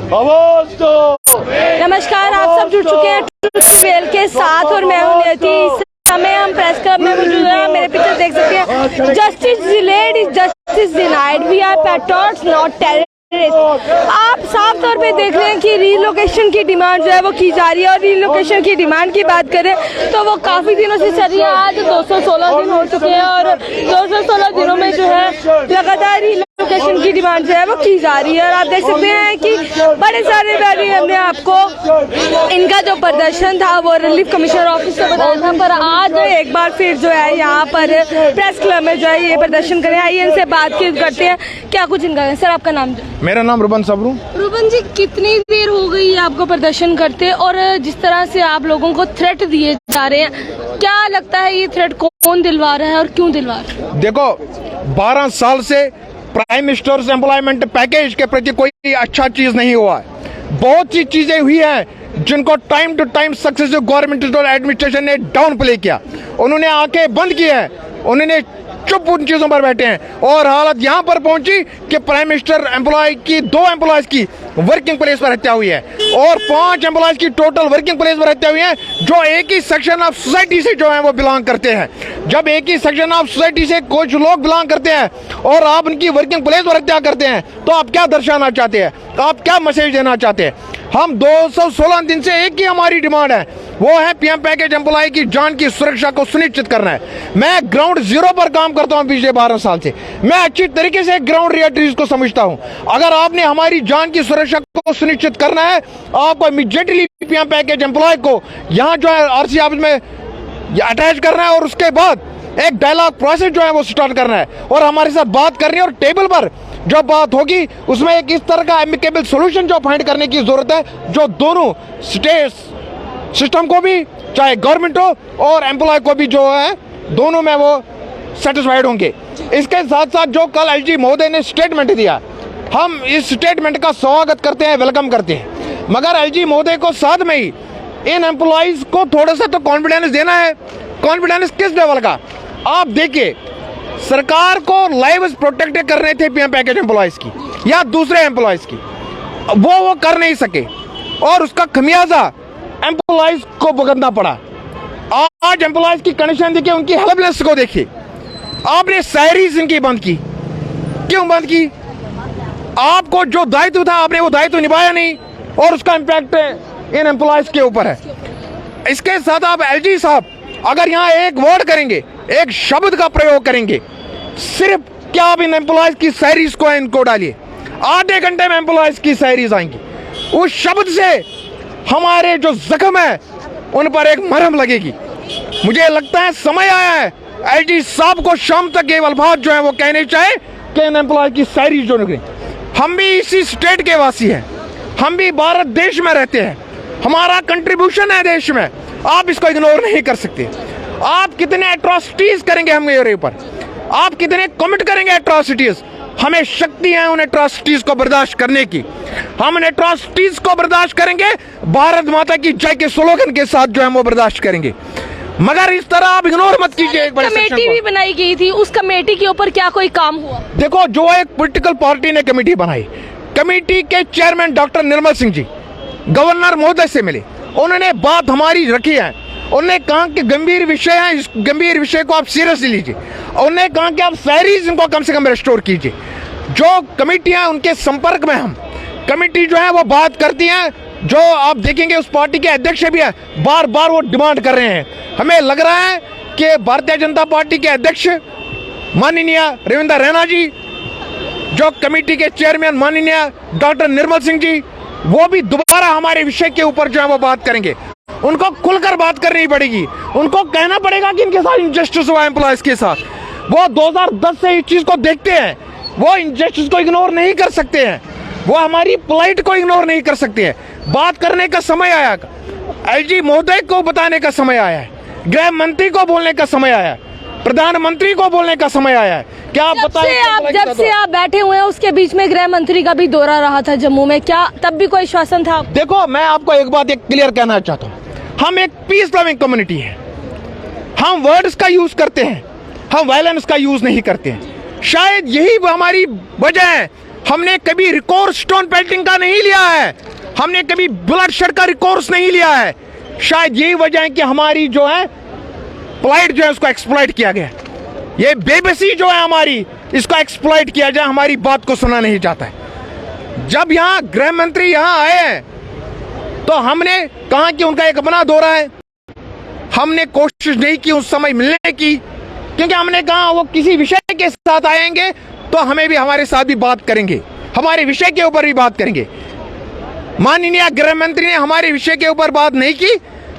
आवाज दो। नमस्कार, आप सब जुड़ चुके हैं ट्रूथ के साथ और मैं हूं नियति। इस समय हम प्रेस क्लब में मौजूद हैं। मेरे पीछे देख सकते हैं, justice delayed is justice denied, we are patriots not terrorist. आप साफ तौर पे देख रहे हैं कि रीलोकेशन की डिमांड जो है वो की जा रही है। और रीलोकेशन की डिमांड की बात करें तो वो काफ़ी दिनों से चल रही है। आज 216 दिन हो चुके हैं और 216 दिनों में जो है लगातार रीलोकेशन की डिमांड जो है वो की जा रही है। और आप देख सकते हैं कि बड़े सारे बैरियर हमने आपको इनका जो प्रदर्शन था वो रिलीफ कमिश्नर ऑफिस से बताया था, पर आज एक बार फिर जो है यहाँ पर प्रेस क्लब में जो है ये प्रदर्शन करें। आइए इनसे बात करते हैं क्या कुछ इनका है। सर, आपका नाम? मेरा नाम रुबन सबरू। रुबन जी, कितनी देर हो गई आपको प्रदर्शन करते और जिस तरह से आप लोगों को थ्रेट दिए जा रहे हैं, क्या लगता है ये थ्रेट कौन दिलवा रहा है और क्यों दिलवा रहा है? देखो, 12 साल से प्राइम मिनिस्टर्स एम्प्लॉयमेंट पैकेज के प्रति कोई अच्छा चीज नहीं हुआ है। बहुत सी चीजें हुई हैं जिनको time to time successive government administration ने डाउन प्ले किया। उन्होंने आंखें बंद की है, उन्होंने चुप उन चीजों पर बैठे हैं और हालत यहां पर पहुंची कि प्राइम मिनिस्टर एम्प्लॉय की 2 एम्प्लॉयज की वर्किंग प्लेस पर हत्या हुई है और 5 एम्प्लॉयज की टोटल वर्किंग प्लेस पर हत्या हुई है जो एक ही सेक्शन ऑफ सोसाइटी से जो है वो बिलोंग करते हैं। जब एक ही सेक्शन ऑफ सोसाइटी से कुछ लोग बिलोंग करते हैं और आप उनकी वर्किंग प्लेस पर हत्या करते हैं तो आप क्या दर्शाना चाहते हैं, आप क्या मैसेज देना चाहते हैं? हम 216 दिन से एक ही हमारी डिमांड है, वो है पीएम पैकेज एम्प्लॉय की जान की सुरक्षा को सुनिश्चित करना है। मैं ग्राउंड जीरो पर काम करता हूं पिछले 12 साल से। मैं अच्छी तरीके से ग्राउंड रियलिटीज को समझता हूं। अगर आपने हमारी जान की सुरक्षा को सुनिश्चित करना है, आपको इमीडिएटली पीएम पैकेज एम्प्लॉय को यहाँ जो है आरसी ऑफिस में अटैच करना है और उसके बाद एक डायलॉग प्रोसेस जो है वो स्टार्ट करना है और हमारे साथ बात करनी है। और टेबल पर जो बात होगी उसमें एक इस तरह का एमिकेबल सॉल्यूशन जो फाइंड करने की जरूरत है जो दोनों स्टेट सिस्टम को भी, चाहे गवर्नमेंट हो और एम्प्लॉय को भी जो है दोनों में वो सेटिस्फाइड होंगे। इसके साथ साथ जो कल एलजी महोदय ने स्टेटमेंट दिया, हम इस स्टेटमेंट का स्वागत करते हैं, वेलकम करते हैं, मगर एलजी महोदय को साथ में ही इन एम्प्लॉयज को थोड़ा सा तो कॉन्फिडेंस देना है। कॉन्फिडेंस किस लेवल का? आप देखिए, सरकार को लाइव्स प्रोटेक्ट करने थे पीएम पैकेज एम्प्लॉयज की या दूसरे एम्प्लॉयज की, वो कर नहीं सके और उसका खमियाजा एम्प्लॉयज को भुगतना पड़ा। आज एम्प्लॉयज की कंडीशन देखिए, उनकी हेल्पलेस को देखिए। आपने सैलरीज इनकी बंद की, क्यों बंद की? आपको जो दायित्व था आपने वो दायित्व निभाया नहीं और उसका इंपैक्ट इन एम्प्लॉयज के ऊपर है। इसके साथ आप एलजी साहब अगर यहाँ एक वर्ड करेंगे, एक शब्द का प्रयोग करेंगे, सिर्फ क्या आप इन एम्प्लॉयज की सैलरीज को इनको डालिए, आधे घंटे में एम्प्लॉयज की सैलरीज आएंगी। उस शब्द से हमारे जो जख्म है उन पर एक मरहम लगेगी। मुझे लगता है समय आया है एलजी साहब को शाम तक ये अल्फाज जो है वो कहने चाहिए कि इन एम्प्लॉय की सैलरी जो निकले। हम भी इसी स्टेट के वासी हैं, हम भी भारत देश में रहते हैं, हमारा कंट्रीब्यूशन है देश में, आप इसको इग्नोर नहीं कर सकते। आप कितने एट्रॉसिटीज करेंगे हमारे ऊपर, आप कितने कमिट करेंगे एट्रॉसिटीज? हमें शक्ति है उन एट्रॉसिटीज को बर्दाश्त करने की। हम उन एट्रॉसिटीज को बर्दाश्त करेंगे, भारत माता की जय के स्लोगन के साथ जो है वो बर्दाश्त करेंगे, मगर इस तरह आप इग्नोर मत कीजिए। एक कमेटी भी बनाई गई थी, उस कमेटी के ऊपर क्या कोई काम हुआ? देखो, जो एक पॉलिटिकल पार्टी ने कमेटी बनाई, कमेटी के chairman doctor Nirmal Singh ji governor महोदय से मिले, उन्होंने बात हमारी रखी है। उन्होंने कहा कि गंभीर विषय है, इस गंभीर विषय को आप सीरियसली लीजिए। उन्होंने कहा कि आप सैलरीज इनको कम से कम रिस्टोर कीजिए। जो कमेटियां उनके संपर्क में, हम कमेटी जो है वो बात करती हैं, जो आप देखेंगे उस पार्टी के अध्यक्ष भी है, बार बार वो डिमांड कर रहे हैं। हमें लग रहा है कि भारतीय जनता पार्टी के अध्यक्ष माननीय रविंद्र रैना जी, जो कमेटी के चेयरमैन माननीय डॉक्टर निर्मल सिंह जी, वो भी दोबारा हमारे विषय के ऊपर जो है वो बात करेंगे। उनको खुलकर बात करनी पड़ेगी, उनको कहना पड़ेगा कि इनके साथ इनजस्टिस हुआ एम्प्लॉयज के साथ। वो 2010 से इस चीज को देखते हैं, वो इनजस्टिस को इग्नोर नहीं कर सकते हैं, वो हमारी प्लाइट को इग्नोर नहीं कर सकते हैं। बात करने का समय आया, एलजी महोदय को बताने का समय आया है, गृह मंत्री को बोलने का समय आया है, प्रधानमंत्री को बोलने का समय आया है। क्या आप बताएं? जब से आप बैठे हुए हैं उसके बीच में गृह मंत्री का भी दौरा रहा था जम्मू में, क्या तब भी कोई शासन था? देखो, मैं आपको एक बात क्लियर कहना चाहता हूँ, हम एक पीस लविंग कम्युनिटी है। हम वर्ड्स का यूज करते हैं, हम वायलेंस का यूज नहीं करते हैं। शायद यही हमारी वजह है हमने कभी रिकोर्स स्टोन पेल्टिंग का नहीं लिया है, हमने कभी ब्लडशेड का रिकोर्स नहीं लिया है। शायद यही वजह है कि हमारी जो है प्लाइट जो है उसको एक्सप्लॉइट किया गया। ये बेबसी जो है हमारी, इसको एक्सप्लॉइट किया जाए, हमारी बात को सुना नहीं चाहता है। जब यहाँ गृह मंत्री यहाँ आए हैं तो हमने कहा कि उनका एक अपना दौरा है, हमने कोशिश नहीं की उस समय मिलने की, क्योंकि हमने कहा वो किसी विषय के साथ आएंगे तो हमें भी हमारे साथ भी बात करेंगे, हमारे विषय के ऊपर भी बात करेंगे। माननीय गृह मंत्री ने हमारे विषय के ऊपर बात नहीं की,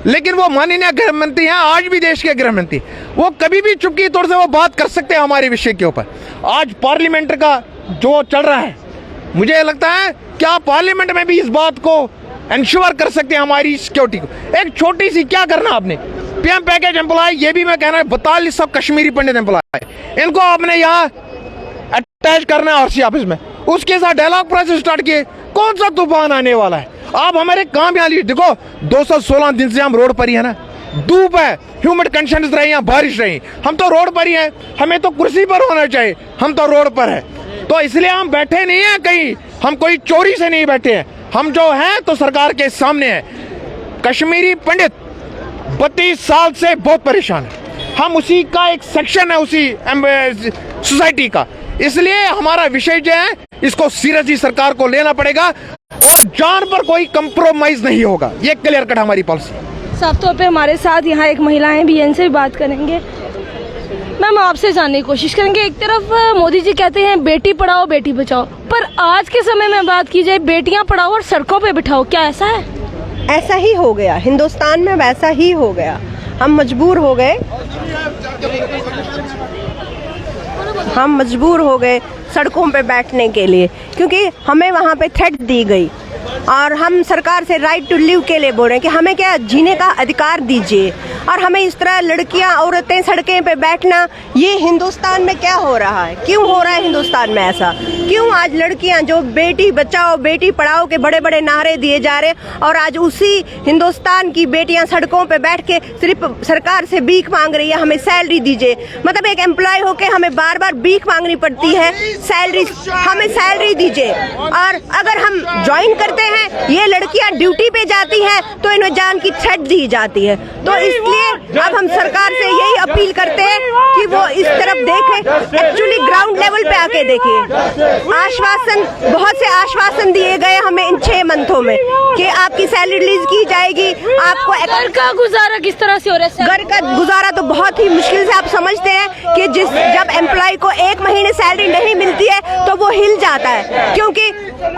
लेकिन वो माननीय गृह मंत्री हैं, आज भी देश के गृह मंत्री, वो कभी भी चुपके तौर से वो बात कर सकते हैं हमारे विषय के ऊपर। आज पार्लियामेंट का जो चल रहा है, मुझे लगता है क्या पार्लियामेंट में भी इस बात को इंश्योर कर सकते हैं हमारी सिक्योरिटी को। एक छोटी सी क्या करना आपने, पीएम पैकेज एम्प्लॉय, ये भी मैं कहना है 4200 कश्मीरी पंडित एम्प्लॉय, इनको आपने यहाँ अटैच करना है आरसी ऑफिस में, उसके साथ डायलॉग प्रोसेस स्टार्ट किए। कौन सा तूफान आने वाला है? आप हमारे काम यहाँ लीजिए, देखो 216 दिन से हम रोड पर ही है ना, धूप है, ह्यूमिड कंडीशंस रही, यहाँ बारिश रही, हम तो रोड पर ही हैं, हमें तो कुर्सी पर होना चाहिए, हम तो रोड पर है। तो इसलिए हम बैठे नहीं हैं कहीं, हम कोई चोरी से नहीं बैठे हैं, हम जो हैं तो सरकार के सामने हैं। कश्मीरी पंडित 32 साल से बहुत परेशान है, हम उसी का एक सेक्शन है, उसी सोसाइटी का, इसलिए हमारा विषय जो है इसको सीरियसली सरकार को लेना पड़ेगा और जान पर कोई कंप्रोमाइज नहीं होगा, ये क्लियर कट हमारी पॉलिसी। साफ तौर पे हमारे साथ यहाँ एक महिला है भी, इनसे भी बात करेंगे। मैम, आपसे जानने की कोशिश करेंगे, एक तरफ मोदी जी कहते हैं बेटी पढ़ाओ बेटी बचाओ, पर आज के समय में बात की जाए बेटियां पढ़ाओ और सड़कों पे बिठाओ, क्या ऐसा है? ऐसा ही हो गया हिंदुस्तान में, वैसा ही हो गया। हम मजबूर हो गए सड़कों पे बैठने के लिए, क्योंकि हमें वहाँ पे थ्रेट दी गई और हम सरकार से राइट टू लिव के लिए बोल रहे हैं कि हमें क्या जीने का अधिकार दीजिए। और हमें इस तरह लड़कियां औरतें सड़कें पे बैठना, ये हिंदुस्तान में क्या हो रहा है? क्यों हो रहा है हिंदुस्तान में ऐसा? क्यों आज लड़कियां जो बेटी बचाओ बेटी पढ़ाओ के बड़े बड़े नारे दिए जा रहे हैं और आज उसी हिंदुस्तान की बेटियां सड़कों पे बैठ के सिर्फ सरकार से भीख मांग रही है, हमें सैलरी दीजिए। मतलब एक एम्प्लॉय होके हमें बार बार भीख मांगनी पड़ती है, सैलरी, हमें सैलरी दीजिए। और अगर हम ज्वाइन करते हैं, ये लड़कियां ड्यूटी पे जाती हैं तो इन्हें जान की थ्रेट दी जाती है। तो इसलिए अब हम सरकार से यही अपील करते हैं कि वो इस तरफ देखें, एक्चुअली ग्राउंड लेवल पे आके देखिए। आश्वासन, बहुत से आश्वासन दिए गए हमें इन 6 मंथों में कि आपकी सैलरी रिलीज की जाएगी, आपको घर का गुजारा किस तरह से हो रहा है? घर का गुजारा तो बहुत ही मुश्किल से, आप समझते हैं कि जब एम्प्लॉय को 1 महीने सैलरी नहीं मिलती है तो वो हिल जाता है, क्योंकि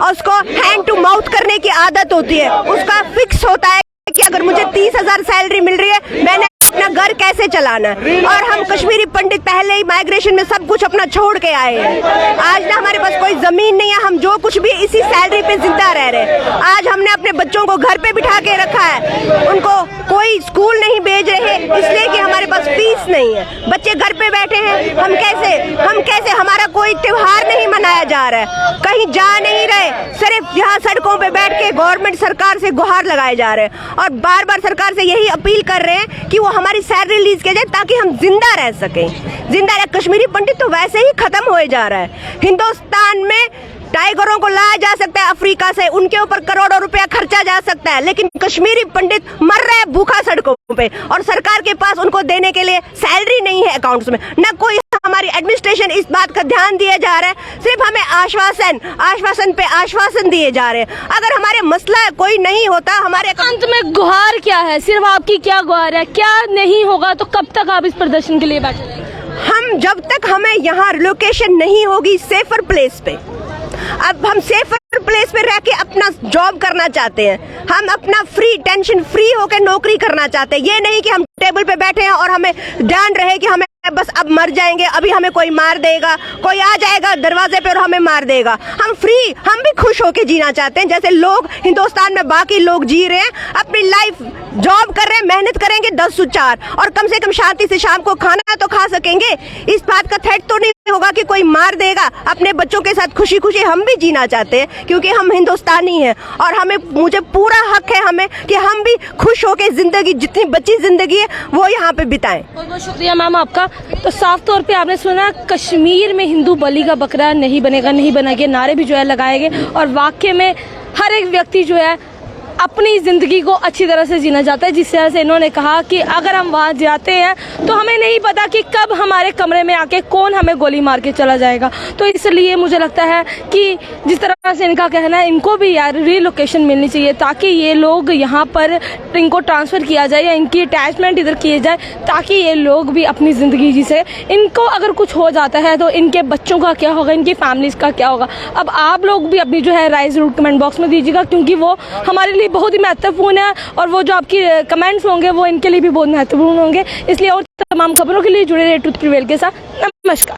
उसको हैंड टू माउथ करने की आदत होती है। उसका फिक्स होता है कि अगर मुझे 30,000 सैलरी मिल रही है, मैंने अपना घर कैसे चलाना है। और हम कश्मीरी पंडित पहले ही माइग्रेशन में सब कुछ अपना छोड़ के आए हैं। आज ना हमारे पास कोई जमीन नहीं है, हम जो कुछ भी इसी सैलरी पे जिंदा रह रहे हैं। आज हमने अपने बच्चों को घर पे बिठा के रखा है, उनको कोई स्कूल नहीं भेज रहे इसलिए कि हमारे पास फीस नहीं है। बच्चे घर पे बैठे हैं, हम कैसे हमारा कोई त्योहार नहीं मनाया जा रहा है, कहीं जा नहीं रहे, सिर्फ यहाँ सड़कों पे बैठ के गवर्नमेंट सरकार से गुहार लगाए जा रहे हैं और बार बार सरकार से यही अपील कर रहे हैं कि वो हमारी सैलरी रिलीज किया जाए ताकि हम जिंदा रह सकें। जिंदा रह, कश्मीरी पंडित तो वैसे ही खत्म हो जा रहा है। हिंदुस्तान में टाइगरों को लाया जा सकता है अफ्रीका से, उनके ऊपर करोड़ों रुपया खर्चा जा सकता है, लेकिन कश्मीरी पंडित मर रहे हैं भूखा सड़कों पे और सरकार के पास उनको देने के लिए सैलरी नहीं है अकाउंट्स में। न कोई हमारी एडमिनिस्ट्रेशन इस बात का ध्यान दिया जा रहा है, सिर्फ हमें आश्वासन पे आश्वासन दिए जा रहे हैं। अगर हमारे मसला कोई नहीं होता, हमारे अंत में गुहार क्या है? सिर्फ आपकी क्या गुहार है? क्या नहीं होगा तो कब तक आप इस प्रदर्शन के लिए बैठे रहेंगे? हम जब तक हमें यहाँ रिलोकेशन नहीं होगी सेफर प्लेस पे, अब हम सेफर प्लेस पे रह के अपना जॉब करना चाहते हैं, हम अपना टेंशन फ्री होकर नौकरी करना चाहते हैं। ये नहीं कि हम टेबल पे बैठे हैं और हमें ध्यान रहे कि हमें बस अब मर जाएंगे, अभी हमें कोई मार देगा, कोई आ जाएगा दरवाजे पे और हमें मार देगा। हम भी खुश होके जीना चाहते हैं जैसे लोग हिंदुस्तान में बाकी लोग जी रहे हैं, अपनी लाइफ जॉब कर रहे हैं, मेहनत करेंगे 10 से 4 और कम शांति से शाम को खाना तो खा सकेंगे। इस बात का थ्रेट तो नहीं होगा कि कोई मार देगा। अपने बच्चों के साथ खुशी खुशी हम भी जीना चाहते हैं, क्योंकि हम हिंदुस्तानी हैं और मुझे पूरा हक है हमें कि हम भी खुश होकर जिंदगी, जितनी बची जिंदगी है वो यहाँ पे बिताएं। बहुत बहुत शुक्रिया मैम आपका। तो साफ तौर पे आपने सुना, कश्मीर में हिंदू बलि का बकरा नहीं बनेगा, नहीं बनेगा, नारे भी जो है लगाए गए और वाकई में हर एक व्यक्ति जो है अपनी ज़िंदगी को अच्छी तरह से जीना चाहता है। जिस तरह से इन्होंने कहा कि अगर हम वहाँ जाते हैं तो हमें नहीं पता कि कब हमारे कमरे में आके कौन हमें गोली मार के चला जाएगा। तो इसलिए मुझे लगता है कि जिस तरह से इनका कहना है, इनको भी यार रीलोकेशन मिलनी चाहिए ताकि ये लोग यहाँ पर, इनको ट्रांसफ़र किया जाए या इनकी अटैचमेंट इधर किए जाए ताकि ये लोग भी अपनी ज़िंदगी जी से, इनको अगर कुछ हो जाता है तो इनके बच्चों का क्या होगा, इनकी फैमिलीज़ का क्या होगा। अब आप लोग भी अपनी जो है राय ज़रूर कमेंट बॉक्स में दीजिएगा, क्योंकि वो हमारे लिए बहुत ही महत्वपूर्ण है और वो जो आपकी कमेंट्स होंगे वो इनके लिए भी बहुत महत्वपूर्ण होंगे। इसलिए और तमाम खबरों के लिए जुड़े रहे ट्रुथ प्रिवेल के साथ। नमस्कार।